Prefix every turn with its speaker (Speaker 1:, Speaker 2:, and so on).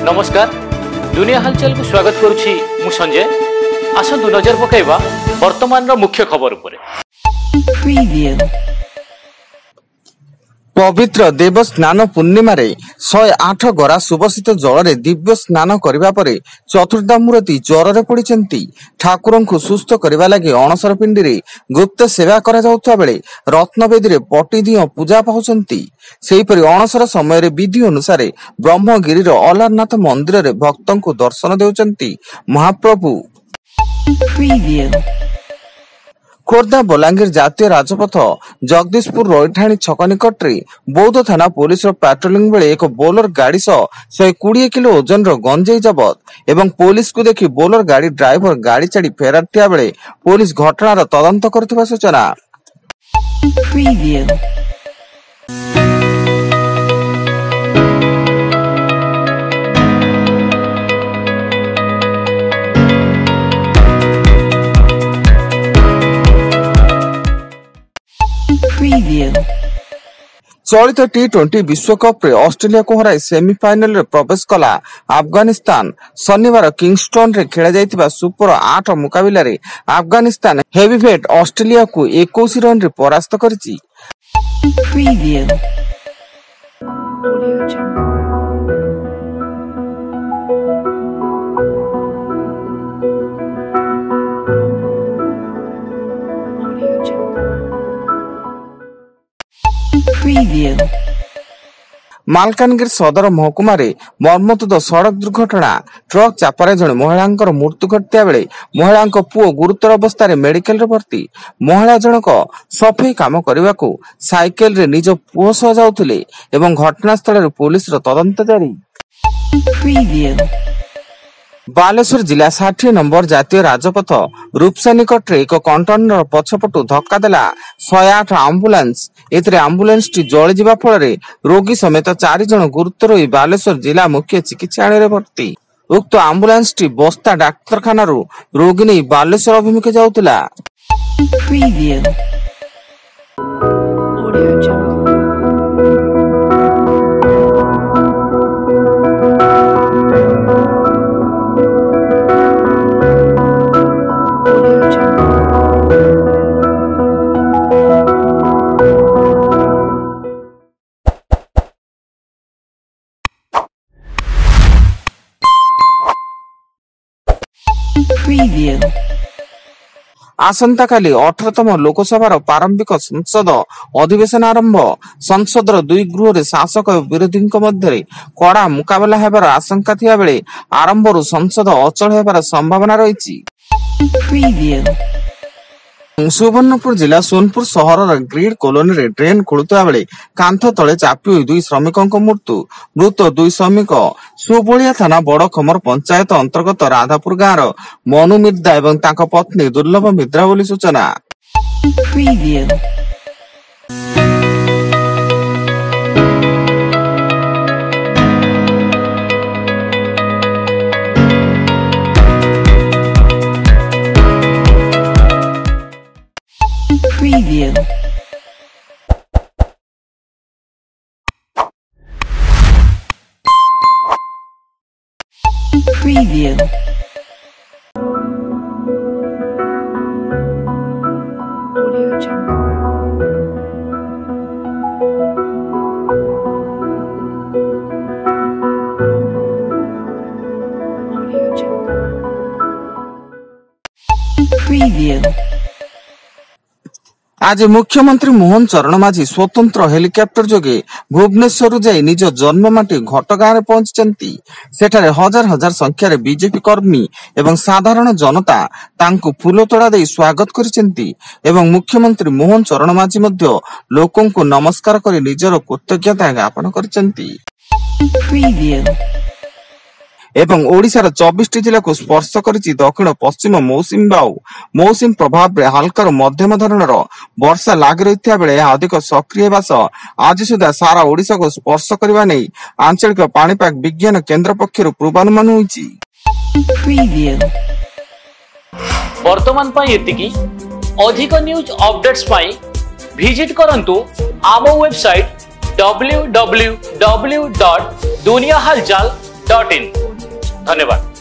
Speaker 1: नमस्कार दुनिया हालचाल को स्वागत करुछि मु संजय। आसंतु नजर पकाइबा वर्तमान रो मुख्य खबर उपरे।
Speaker 2: पवित्र देव स्नान पूर्णिमा 108 गरा सुबसित जल दिव्य स्नान करने पर चतुर्धामूर्ति ज्वर पड़ती। ठाकुर को सुस्थ करने लगे अणसर पिंडी गुप्त सेवा करा बेले रत्नवेदी पटिदिय पूजा पाउछंती। सेहीपरि अणसर समय विधि अनुसार ब्रह्मगिरी अलारनाथ मंदिर में भक्तों को दर्शन देउछंती महाप्रभु। खोर्धा बलांगीर जातीय राजपथ जगदीशपुर रईठाणी छक निकट बौद्ध थाना पुलिस पेट्रोलिंग बेले एक बोलर गाड़ी 120 किलो ओजन गंजेई जबत एवं पुलिस को देखि बोलर गाड़ी ड्राइवर गाड़ी छाड़ी फेरार थिया बेले पुलिस घटनार तदंत करथिबा सूचना। चलित T20 विश्वकप ऑस्ट्रेलिया को हराई सेमीफाइनल प्रवेश कला अफगानिस्तान। शनिवार किंगस्टन रे खेला जाइतिबा सुपर 8 मुकाबिला रे अफगानिस्तान हेवीवेट ऑस्ट्रेलिया को 21 रन रे परास्त करछि। मालकानगिरी सदर महकुमा मर्मतुद सड़क दुर्घटना ट्रक चापारे जड़े महिला मृत्यु घटता बेले महिला पुओ गुरुतर अवस्था मेडिकल रे भर्ती। महिला जनक सफेई काम करने को साइकेल रे निज पुओ सह जाउथिले एवं घटनास्थल पुलिस तदंत जारी। बालेश्वर जिला 60 नंबर जातीय राजपथ रूपसा निकट एक कंटेनर पछपटू धक्का देला 108 आंबुलांस। एथिरे आंबुलांस टी जळि जिबा फଳରେ रोगी समेत 4 जण गुरुतर होई बालेश्वर जिला मुख्य चिकित्सालय रे भर्ती। उक्त आंबुलांस टी बस्ता डाक्तरखाना रो रोगी नै बालेश्वर अभिमुखे जाउतिला। आसंता काली 18तम लोकसभा प्रारंभिक संसद अधिवेशन आरंभ। संसदर दुई गृह शासक और विरोधी मध्य कड़ा मुकाबला हेबार आशंका थिया बेले आरंभरू संसद अचल हेबार संभावना रही। सुवर्णपुर जिला सोनपुर सहर ग्रीड कॉलोनी रे ड्रेन खोलुता बेले कांथ तले चापी दुई श्रमिकों मृत्यु। मृत दुई श्रमिक सुबोलिया थाना बड़ खमर पंचायत अंतर्गत राधापुर गाँव मनु मिर्दा एवं तांको पत्नी दुर्लभ मिद्रा बोली सूचना। आज मुख्यमंत्री मोहन चरण माझी स्वतंत्र हेलिकॉप्टर जोगे भुवनेश्वर जाई निज जन्ममाटी घटगाँ रे पहुंचीचंती। सेठारे हजार हजार संख्यार बीजेपी कर्मी एवं साधारण जनता तांको फूलतोड़ा दे स्वागत करिसेंती एवं मुख्यमंत्री मोहन चरण माझी मध्य लोकों को नमस्कार करी निजर कृतज्ञता ज्ञापन करिसेंती। एवं ओडिशार 24 जिला को स्पर्श करिछि दक्षिण पश्चिम मौसुमी बायु। मौसुमी प्रभाव रे हल्का मध्यम धरणर वर्षा लागि रहिथिया बेले अधिक सक्रिय हेबा सह आज सुधा सारा ओडिशा को स्पर्श करबा नै आंचलिक पाणीपाग विज्ञान केंद्र पक्षरु पूर्वानुमान होइछि।
Speaker 1: वर्तमान पाई एतिकी अधिक न्यूज अपडेट्स पाई विजिट करंतु आम वेबसाइट www.duniyahalchal.com। www.cctv.in। धन्यवाद।